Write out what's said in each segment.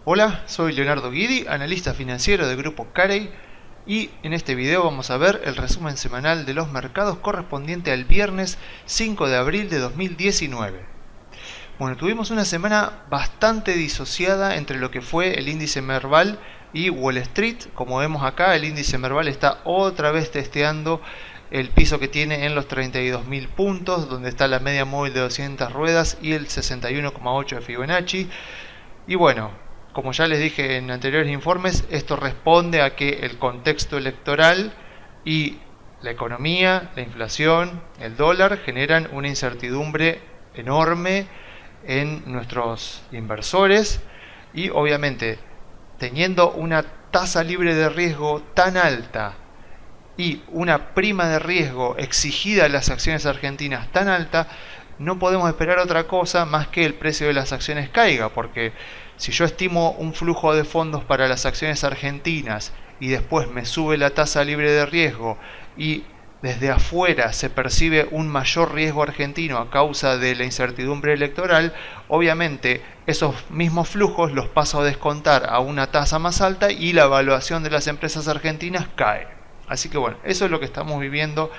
Hola, soy Leonardo Guidi, analista financiero del grupo Carey, y en este video vamos a ver el resumen semanal de los mercados correspondiente al viernes 5 de abril de 2019. Bueno, tuvimos una semana bastante disociada entre lo que fue el índice Merval y Wall Street. Como vemos acá, el índice Merval está otra vez testeando el piso que tiene en los 32.000 puntos, donde está la media móvil de 200 ruedas y el 61,8 de Fibonacci. Y bueno, como ya les dije en anteriores informes, esto responde a que el contexto electoral y la economía, la inflación, el dólar generan una incertidumbre enorme en nuestros inversores y obviamente teniendo una tasa libre de riesgo tan alta y una prima de riesgo exigida a las acciones argentinas tan alta, no podemos esperar otra cosa más que el precio de las acciones caiga, porque si yo estimo un flujo de fondos para las acciones argentinas y después me sube la tasa libre de riesgo y desde afuera se percibe un mayor riesgo argentino a causa de la incertidumbre electoral, obviamente esos mismos flujos los paso a descontar a una tasa más alta y la evaluación de las empresas argentinas cae. Así que bueno, eso es lo que estamos viviendo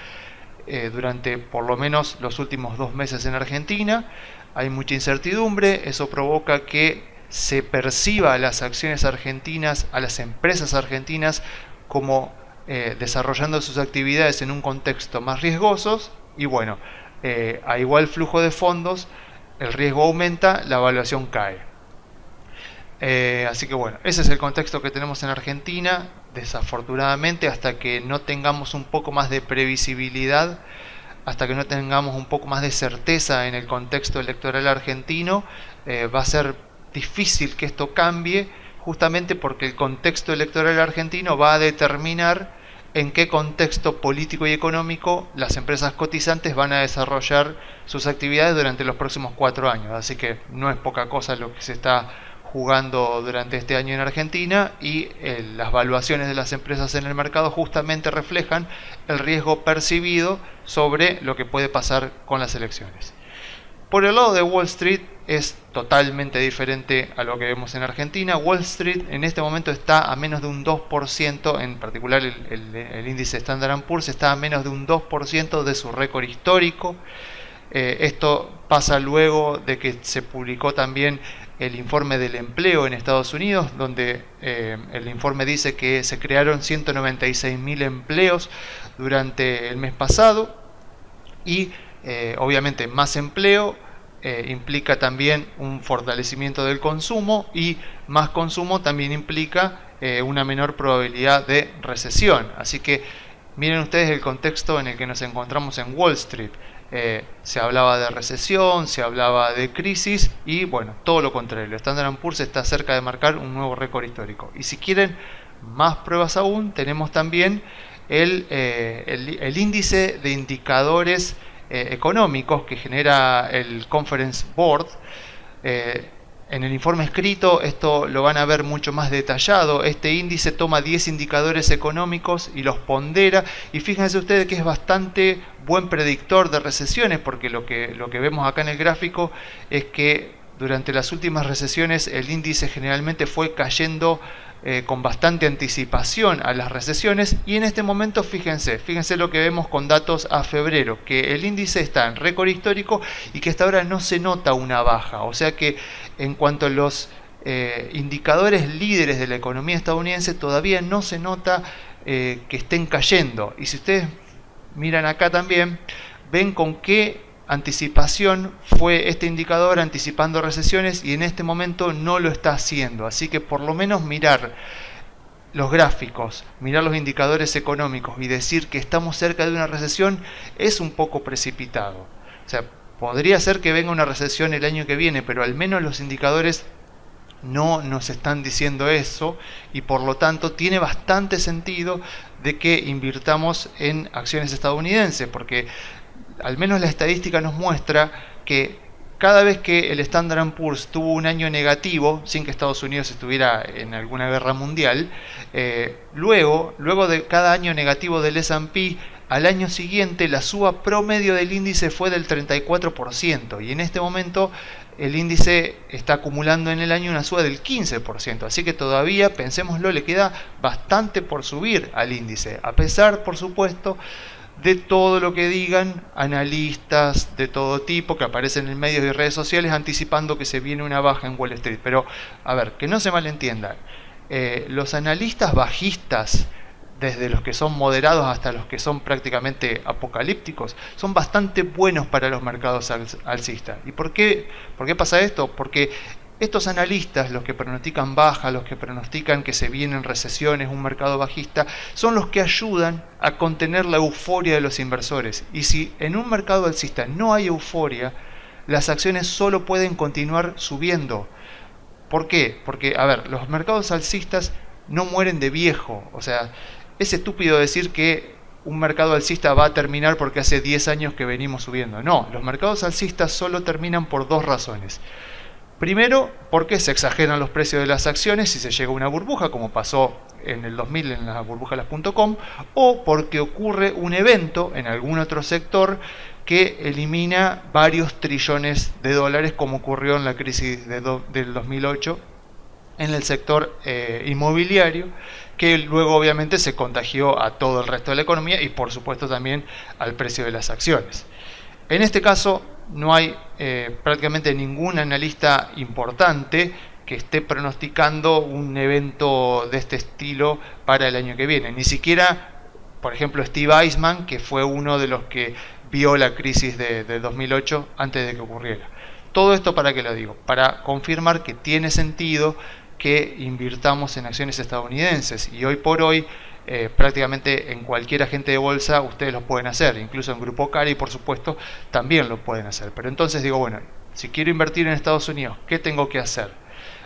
durante por lo menos los últimos 2 meses en Argentina. Hay mucha incertidumbre, eso provoca que se perciba a las acciones argentinas, a las empresas argentinas como desarrollando sus actividades en un contexto más riesgosos y bueno, a igual flujo de fondos, el riesgo aumenta, la evaluación cae. Así que bueno, ese es el contexto que tenemos en Argentina. Desafortunadamente, hasta que no tengamos un poco más de previsibilidad, hasta que no tengamos un poco más de certeza en el contexto electoral argentino, va a ser difícil que esto cambie, justamente porque el contexto electoral argentino va a determinar en qué contexto político y económico las empresas cotizantes van a desarrollar sus actividades durante los próximos 4 años. Así que no es poca cosa lo que se está jugando durante este año en Argentina y las valuaciones de las empresas en el mercado justamente reflejan el riesgo percibido sobre lo que puede pasar con las elecciones. Por el lado de Wall Street es totalmente diferente a lo que vemos en Argentina. Wall Street en este momento está a menos de un 2%, en particular el índice Standard & Poor's está a menos de un 2% de su récord histórico. Esto pasa luego de que se publicó también el informe del empleo en Estados Unidos, donde el informe dice que se crearon 196.000 empleos durante el mes pasado y obviamente más empleo implica también un fortalecimiento del consumo y más consumo también implica una menor probabilidad de recesión. Así que miren ustedes el contexto en el que nos encontramos en Wall Street. Se hablaba de recesión, se hablaba de crisis y bueno, todo lo contrario. El Standard & Poor's está cerca de marcar un nuevo récord histórico. Y si quieren más pruebas aún, tenemos también el índice de indicadores económicos que genera el Conference Board. En el informe escrito esto lo van a ver mucho más detallado. Este índice toma 10 indicadores económicos y los pondera, y fíjense ustedes que es bastante buen predictor de recesiones, porque lo que vemos acá en el gráfico es que durante las últimas recesiones el índice generalmente fue cayendo con bastante anticipación a las recesiones, y en este momento fíjense lo que vemos con datos a febrero, que el índice está en récord histórico y que hasta ahora no se nota una baja. O sea que en cuanto a los indicadores líderes de la economía estadounidense todavía no se nota que estén cayendo. Y si ustedes miran acá también, ven con qué anticipación fue este indicador anticipando recesiones, y en este momento no lo está haciendo. Así que por lo menos mirar los gráficos, mirar los indicadores económicos y decir que estamos cerca de una recesión es un poco precipitado. O sea, podría ser que venga una recesión el año que viene, pero al menos los indicadores no nos están diciendo eso, y por lo tanto tiene bastante sentido de que invirtamos en acciones estadounidenses, porque al menos la estadística nos muestra que cada vez que el Standard & Poor's tuvo un año negativo, sin que Estados Unidos estuviera en alguna guerra mundial, luego de cada año negativo del S&P, al año siguiente la suba promedio del índice fue del 34%, y en este momento el índice está acumulando en el año una suba del 15%, así que todavía, pensémoslo, le queda bastante por subir al índice, a pesar, por supuesto, de todo lo que digan analistas de todo tipo que aparecen en medios y redes sociales anticipando que se viene una baja en Wall Street. Pero, a ver, que no se malentienda, los analistas bajistas, desde los que son moderados hasta los que son prácticamente apocalípticos, son bastante buenos para los mercados alcistas. ¿Y por qué pasa esto? Porque estos analistas, los que pronostican baja, los que pronostican que se vienen recesiones, un mercado bajista, son los que ayudan a contener la euforia de los inversores. Y si en un mercado alcista no hay euforia, las acciones solo pueden continuar subiendo. ¿Por qué? Porque, a ver, los mercados alcistas no mueren de viejo. O sea, es estúpido decir que un mercado alcista va a terminar porque hace 10 años que venimos subiendo. No, los mercados alcistas solo terminan por dos razones. Primero, porque se exageran los precios de las acciones y se llega a una burbuja, como pasó en el 2000 en la burbuja de las .com, o porque ocurre un evento en algún otro sector que elimina varios trillones de dólares, como ocurrió en la crisis del 2008 en el sector inmobiliario, que luego obviamente se contagió a todo el resto de la economía y por supuesto también al precio de las acciones. En este caso no hay prácticamente ningún analista importante que esté pronosticando un evento de este estilo para el año que viene. Ni siquiera, por ejemplo, Steve Eisman, que fue uno de los que vio la crisis de 2008 antes de que ocurriera. Todo esto, ¿para qué lo digo? Para confirmar que tiene sentido que invirtamos en acciones estadounidenses, y hoy por hoy prácticamente en cualquier agente de bolsa ustedes lo pueden hacer, incluso en Grupo Carey por supuesto también lo pueden hacer. Pero entonces digo, bueno, si quiero invertir en Estados Unidos, ¿qué tengo que hacer?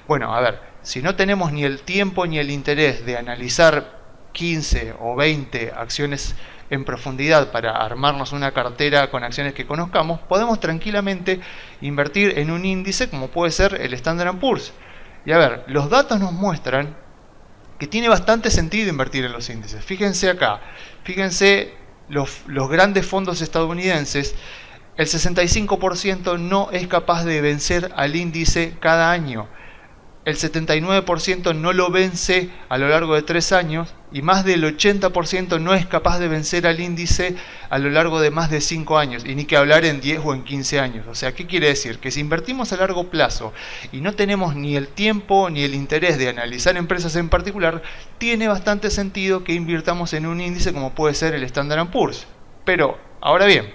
Bueno, a ver, si no tenemos ni el tiempo ni el interés de analizar 15 o 20 acciones en profundidad para armarnos una cartera con acciones que conozcamos, podemos tranquilamente invertir en un índice como puede ser el Standard & Poor's. Y a ver, los datos nos muestran que tiene bastante sentido invertir en los índices. Fíjense acá, fíjense los grandes fondos estadounidenses, el 65% no es capaz de vencer al índice cada año. El 79% no lo vence a lo largo de 3 años y más del 80% no es capaz de vencer al índice a lo largo de más de 5 años, y ni que hablar en 10 o en 15 años. O sea, ¿qué quiere decir? Que si invertimos a largo plazo y no tenemos ni el tiempo ni el interés de analizar empresas en particular, tiene bastante sentido que invirtamos en un índice como puede ser el Standard & Poor's. Pero, ahora bien,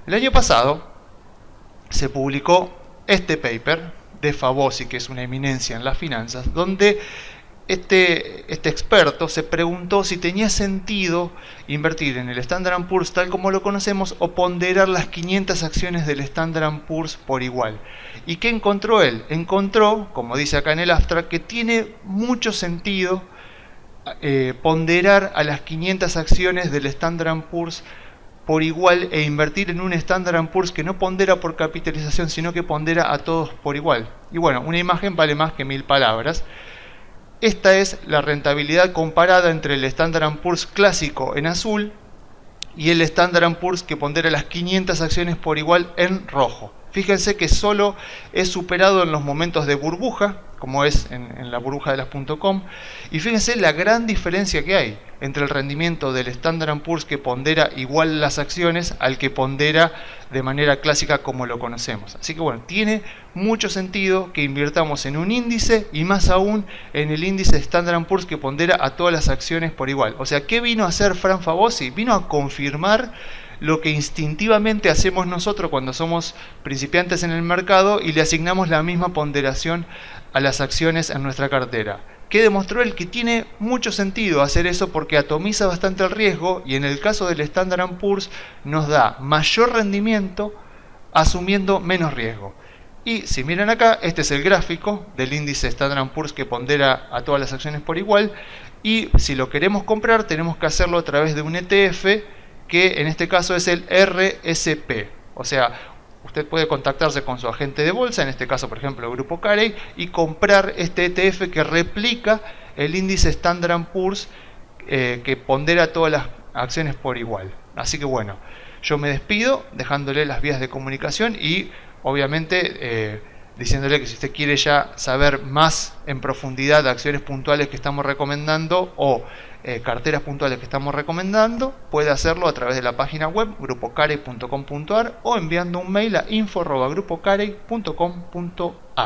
el año pasado se publicó este paper de Favosi, que es una eminencia en las finanzas, donde este experto se preguntó si tenía sentido invertir en el Standard & Poor's tal como lo conocemos o ponderar las 500 acciones del Standard & Poor's por igual. ¿Y qué encontró él? Encontró, como dice acá en el abstract, que tiene mucho sentido ponderar a las 500 acciones del Standard & Poor's por igual e invertir en un Standard & Poor's que no pondera por capitalización, sino que pondera a todos por igual. Y bueno, una imagen vale más que 1000 palabras. Esta es la rentabilidad comparada entre el Standard & Poor's clásico en azul y el Standard & Poor's que pondera las 500 acciones por igual en rojo. Fíjense que solo es superado en los momentos de burbuja, como es en la burbuja de las .com, y fíjense la gran diferencia que hay entre el rendimiento del Standard & Poor's que pondera igual las acciones al que pondera de manera clásica como lo conocemos. Así que bueno, tiene mucho sentido que invirtamos en un índice y más aún en el índice Standard & Poor's que pondera a todas las acciones por igual. O sea, ¿qué vino a hacer Fran Favosi? Vino a confirmar lo que instintivamente hacemos nosotros cuando somos principiantes en el mercado y le asignamos la misma ponderación a las acciones en nuestra cartera. Que demostró él que tiene mucho sentido hacer eso porque atomiza bastante el riesgo y en el caso del Standard & Poor's nos da mayor rendimiento asumiendo menos riesgo. Y si miran acá, este es el gráfico del índice Standard & Poor's que pondera a todas las acciones por igual, y si lo queremos comprar tenemos que hacerlo a través de un ETF que en este caso es el RSP. O sea, usted puede contactarse con su agente de bolsa, en este caso por ejemplo el Grupo Carey, y comprar este ETF que replica el índice Standard & Poor's que pondera todas las acciones por igual. Así que bueno, yo me despido dejándole las vías de comunicación y obviamente diciéndole que si usted quiere ya saber más en profundidad de acciones puntuales que estamos recomendando o carteras puntuales que estamos recomendando, puede hacerlo a través de la página web grupocarey.com.ar o enviando un mail a info@grupocarey.com.ar.